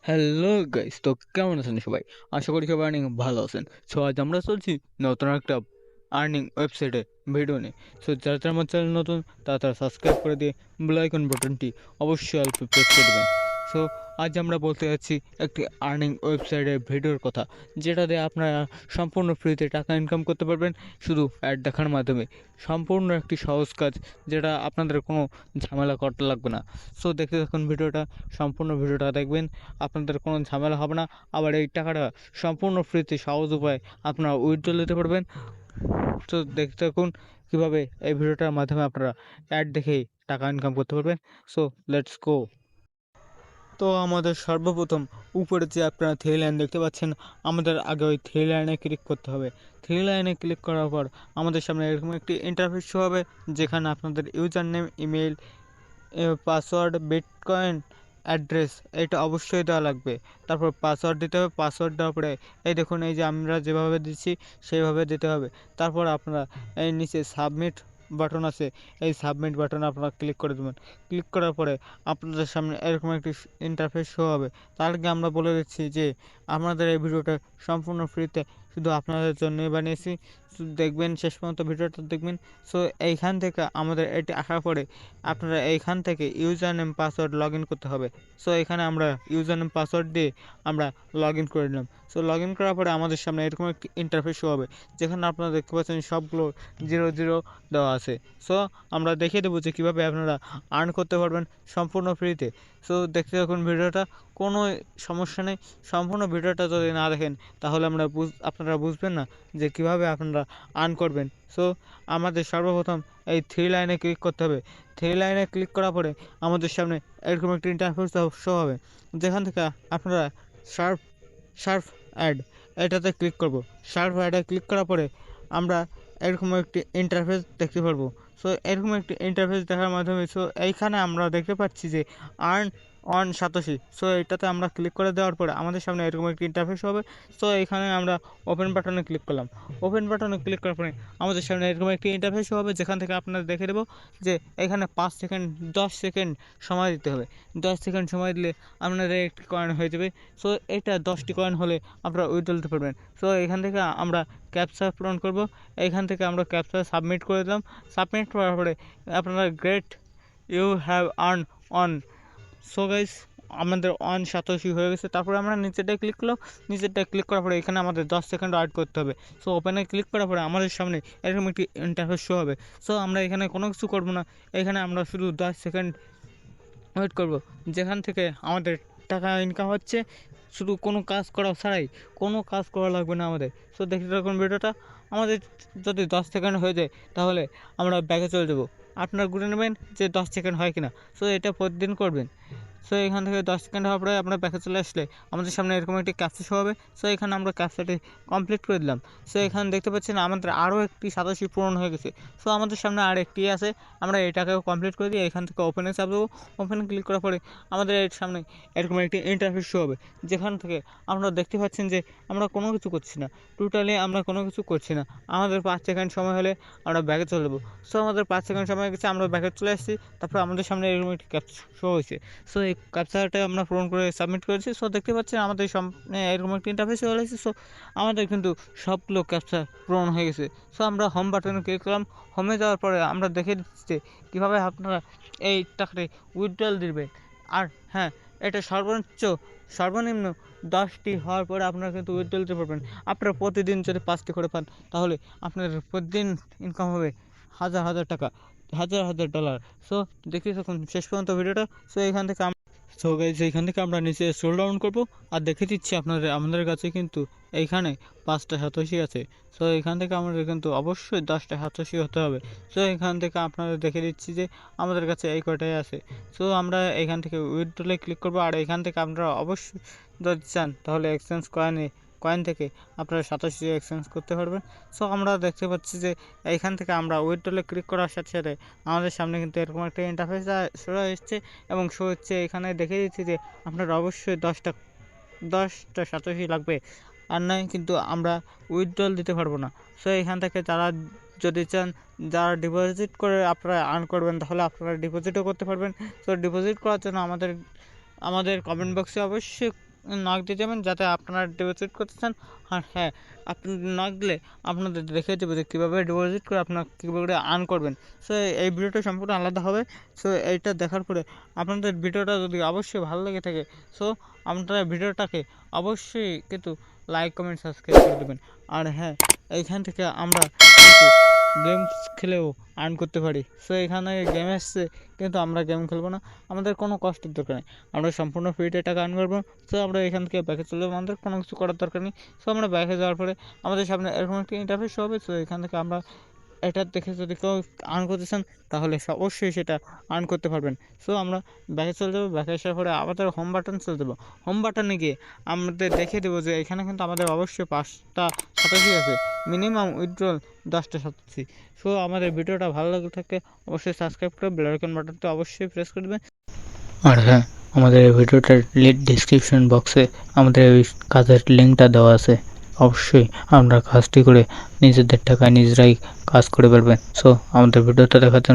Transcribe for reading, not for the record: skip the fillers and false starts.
Hello guys, তো কেমন আছেন সবাই? আশা করি সবাই অনেক ভালো আছেন। সো আজ আমরা চলছি নতুন একটা আর্নিং ওয়েবসাইটে ভিডিও নিয়ে। সো যারা যারা আমার চ্যানেল নতুন তারা সাবস্ক্রাইব করে দিয়ে বেল আইকন বাটনটি অবশ্যই অল্প প্রেস করে দেবেন। সো আজ আমরা বলতে যাচ্ছি একটি আর্নিং ওয়েবসাইটের ভিডিওর কথা, যেটা দিয়ে আপনারা সম্পূর্ণ ফ্রিতে টাকা ইনকাম করতে পারবেন শুধু অ্যাড দেখার মাধ্যমে। সম্পূর্ণ একটি সহজ কাজ, যেটা আপনাদের কোনো ঝামেলা করতে লাগবে না। সো দেখতে থাকুন ভিডিওটা, সম্পূর্ণ ভিডিওটা দেখবেন, আপনাদের কোনো ঝামেলা হবে না। আবার এই টাকাটা সম্পূর্ণ ফ্রিতে সহজ উপায় আপনারা উইথড্র নিতে পারবেন। তো দেখতে থাকুন কীভাবে এই ভিডিওটার মাধ্যমে আপনারা অ্যাড দেখেই টাকা ইনকাম করতে পারবেন। So let's go. তো আমাদের সর্বপ্রথম উপরে যে আপনারা থ্রি লাইন দেখতে পাচ্ছেন, আমাদের আগে ওই থ্রি লাইনে ক্লিক করতে হবে। থ্রি লাইনে ক্লিক করার পর আমাদের সামনে এরকম একটি ইন্টারফেস শো হবে, যেখানে আপনাদের user name, email, password, bitcoin address এটা অবশ্যই দেওয়া লাগবে। তারপর পাসওয়ার্ড দিতে হবে। পাসওয়ার্ড দেওয়ার পরে এই দেখুন, এই যে আমরা যেভাবে দিচ্ছি সেইভাবে দিতে হবে। তারপর আপনারা এই নিচে সাবমিট বাটন আছে, এই সাবমিট বাটনে আপনারা ক্লিক করে দেবেন। ক্লিক করার পরে আপনাদের সামনে এরকম একটি ইন্টারফেস শো হবে। তার আগে আমরা বলে দিচ্ছি যে আমাদের এই ভিডিওটা সম্পূর্ণ ফ্রিতে শুধু আপনাদের জন্যই বানিয়েছি। দেখবেন, শেষ পর্যন্ত ভিডিওটা দেখবেন। সো এইখান থেকে আমাদের এটি আসার পরে আপনারা এইখান থেকে user name, password log in করতে হবে। সো এখানে আমরা ইউজার নেম, পাসওয়ার্ড দিয়ে আমরা লগ ইন করে নিলাম। সো লগ ইন করার পরে আমাদের সামনে এরকম একটি ইন্টারফেস শো হবে, যেখানে আপনারা দেখতে পাচ্ছেন সবগুলো 0 0 দেওয়া আছে। সো আমরা দেখিয়ে দেবো যে কীভাবে আপনারা আর্ন করতে পারবেন সম্পূর্ণ ফ্রিতে। সো দেখতে থাকুন ভিডিওটা, কোনো সমস্যা নেই। সম্পূর্ণ ভিডিওটা যদি না দেখেন তাহলে আপনারা বুঝবেন না যে কীভাবে আপনারা আর্ন করবেন। সো আমাদের সর্বপ্রথম এই থ্রি লাইনে ক্লিক করতে হবে। থ্রি লাইনে ক্লিক করার পরে আমাদের সামনে এরকম একটি ইন্টারফেস শো হবে, যেখান থেকে আপনারা শার্প শার্প অ্যাড এটাতে ক্লিক করব। শার্প অ্যাডে ক্লিক করার পরে আমরা এরকম একটি ইন্টারফেস দেখতে পারবো। সো এরকম একটি ইন্টারফেস দেখার মাধ্যমে সো এইখানে আমরা দেখতে পাচ্ছি যে আর্ন অন সাতোশি। সো এটাতে আমরা ক্লিক করে দেওয়ার পরে আমাদের সামনে এরকম একটি ইন্টারফেস হবে। সো এখানে আমরা ওপেন বাটনে ক্লিক করলাম। ওপেন বাটনে ক্লিক করার পরে আমাদের সামনে এরকম একটি ইন্টারফেস হবে, যেখান থেকে আপনারা দেখে দেবো যে এখানে 5 সেকেন্ড 10 সেকেন্ড সময় দিতে হবে। 10 সেকেন্ড সময় দিলে আপনাদের একটি কয়েন হয়ে যাবে। সো এটা 10টি কয়েন হলে আপনারা উইথড্র দিতে পারবেন। সো এখান থেকে আমরা ক্যাপচা পূরণ করব। এইখান থেকে আমরা ক্যাপচা সাবমিট করে দিলাম। সাবমিট করার পরে আপনারা great, you have earn on. So guys, আমাদের অন সাতোশি হয়ে গেছে। তারপরে আমরা নিচেরটায় ক্লিক করলাম। নিচেরটায় ক্লিক করার পরে এখানে আমাদের 10 সেকেন্ড ওয়েট করতে হবে। সো ওপেনে ক্লিক করার পরে আমাদের সামনে এরকম একটি ইন্টারফেস শো হবে। সো আমরা এখানে কোনো কিছু করবো না, এখানে আমরা শুধু 10 সেকেন্ড ওয়েট করব, যেখান থেকে আমাদের টাকা ইনকাম হচ্ছে শুধু কোনো কাজ করা ছাড়াই। কোনো কাজ করা লাগবে না আমাদের। সো দেখতে থাকুন ভিডিওটা। আমাদের যদি 10 সেকেন্ড হয়ে যায় তাহলে আমরা ব্যাকে চলে যাবো। আপনারা ঘুরে নেবেন যে 10 সেকেন্ড হয় কিনা। সো এটা প্রতিদিন করবেন। সো এখান থেকে 10 সেকেন্ড হওয়ার পরে আপনার ব্যাকে চলে আসলে আমাদের সামনে এরকম একটি ক্যাপচা শো হবে। সো এখানে আমরা ক্যাপচাটি কমপ্লিট করে দিলাম। সো এখানে দেখতে পাচ্ছেন আমাদের আরও একটি সাতাশি পূরণ হয়ে গেছে। সো আমাদের সামনে আর একটি আছে, আমরা এটাকেও কমপ্লিট করে দিয়ে এখান থেকে ওপেনে চাপ দেবো। ওপেনে ক্লিক করার পরে আমাদের এর সামনে এরকম একটি ইন্টারফেস শো হবে, যেখান থেকে আপনারা দেখতে পাচ্ছেন যে আমরা কোনো কিছু করছি না। টোটালি আমরা কোনো কিছু করছি না। আমাদের 5 সেকেন্ড সময় হলে আমরা ব্যাকে চলে যাবো। সো আমাদের 5 সেকেন্ড সময় গেছে, আমরা ব্যাকে চলে আসছি। তারপর আমাদের সামনে এরকম একটি ক্যাপচা শো হয়েছে। সো এই ক্যাপচাটা আমরা পূরণ করে সাবমিট করেছি। সো দেখতে পাচ্ছেন আমাদের সামনে এরকম একটি ইন্টারফেস চলে এসেছে। সো আমাদের কিন্তু সবগুলো ক্যাপচা পূরণ হয়ে গেছে। সো আমরা হোম বাটনে ক্লিক করলাম। হোমে যাওয়ার পরে আমরা দেখে দিচ্ছি যে কীভাবে আপনারা এই টাকাটি উইথড্রল দিবেন। আর হ্যাঁ, এটা সর্বনিম্ন 10টি হওয়ার পরে আপনারা কিন্তু উইথড্রল দিতে পারবেন। আপনারা প্রতিদিন যদি 5টি করে পান তাহলে আপনাদের প্রতিদিন ইনকাম হবে হাজার হাজার টাকা, হাজার হাজার ডলার। সো দেখতে থাকুন শেষ পর্যন্ত ভিডিওটা। সো এইখান থেকে আমরা নিচে স্ক্রল ডাউন করবো আর দেখে দিচ্ছি আমাদের কাছে কিন্তু এইখানে 5টা সাতোশি আছে। সো এখান থেকে আমাদের কিন্তু অবশ্যই 10টা সাতোশি হতে হবে। সো এখান থেকে আপনাদের দেখে দিচ্ছি যে আমাদের কাছে এই কয়টাই আছে। সো আমরা এখান থেকে উইথড্রলে ক্লিক করবো। আর এখান থেকে আপনারা অবশ্যই যদি চান তাহলে এক্সচেঞ্জ কয়েন থেকে আপনারা সাতোশি এক্সচেঞ্জ করতে পারবেন। সো আমরা দেখতে পাচ্ছি যে এইখান থেকে আমরা উইথড্রলে ক্লিক করার সাথে সাথে আমাদের সামনে কিন্তু এরকম একটা ইন্টারফেস শো এসছে এবং শো হচ্ছে। এখানে দেখে দিচ্ছি যে আপনার অবশ্যই 10টা সাতোশি লাগবে, আর নয় কিন্তু আমরা উইথড্রল দিতে পারবো না। সো এখান থেকে যদি চান, যারা ডিপোজিট করে আপনারা আর্ন করবেন, তাহলে আপনারা ডিপোজিটও করতে পারবেন। সো ডিপোজিট করার জন্য আমাদের কমেন্ট বক্সে অবশ্যই নক দিয়ে যাবেন যাতে আপনারা ডিপোজিট করতে চান। আর হ্যাঁ, আপনি নক দিলে আপনাদের দেখিয়ে দেবে যে কীভাবে ডিপোজিট করে আপনারা কীভাবে করে আর্ন করবেন। সো এই ভিডিওটা সম্পূর্ণ আলাদা হবে। সো এইটা দেখার পরে আপনাদের ভিডিওটা যদি অবশ্যই ভালো লেগে থাকে, সো আপনারা ভিডিওটাকে অবশ্যই কিন্তু লাইক, কমেন্ট, সাবস্ক্রাইব করে দেবেন। আর হ্যাঁ, এইখান থেকে আমরা কিন্তু গেমস খেলেও আর্ন করতে পারি। সো এখানে গেম এসছে, কিন্তু আমরা গেম খেলবো না, আমাদের কোনো কষ্টের দরকার নেই, আমরা সম্পূর্ণ ফ্রিতে টাকা আর্ন করবো। সো আমরা এখান থেকে ব্যাকে চলে যাবো, আমাদের কোনো কিছু করার দরকার নেই। সো আমরা ব্যাকে যাওয়ার পরে আমাদের সামনে এরকম একটা ইন্টারফেস হবে। সো এখান থেকে আমরা এটা দেখে যদি কেউ আর্ন করতে চান তাহলে অবশ্যই সেটা আর্ন করতে পারবেন। সো আমরা ব্যাকে চলে যাবো, ব্যাকে আসার পরে আমাদের হোম বাটন চলে যাবো। হোম বাটনে গিয়ে আমাদের দেখিয়ে দেবো যে এখানে কিন্তু আমাদের অবশ্যই 5টা সাতাশি আছে, মিনিমাম উইথড্রল 10টা সাতাশি। সো আমাদের ভিডিওটা ভালো লাগলে থাকে অবশ্যই সাবস্ক্রাইব করে বেল আইকন বাটনটা অবশ্যই প্রেস করে দেবেন। আর হ্যাঁ, আমাদের এই ভিডিওটার ডিসক্রিপশন বক্সে আমাদের ওই কাজের লিঙ্কটা দেওয়া আছে। অবশ্যই আপনারা কাজটি করে নিজেদের টাকায় নিজেরাই কাজ করে ফেলবেন। সো আমাদের ভিডিওটা দেখার জন্য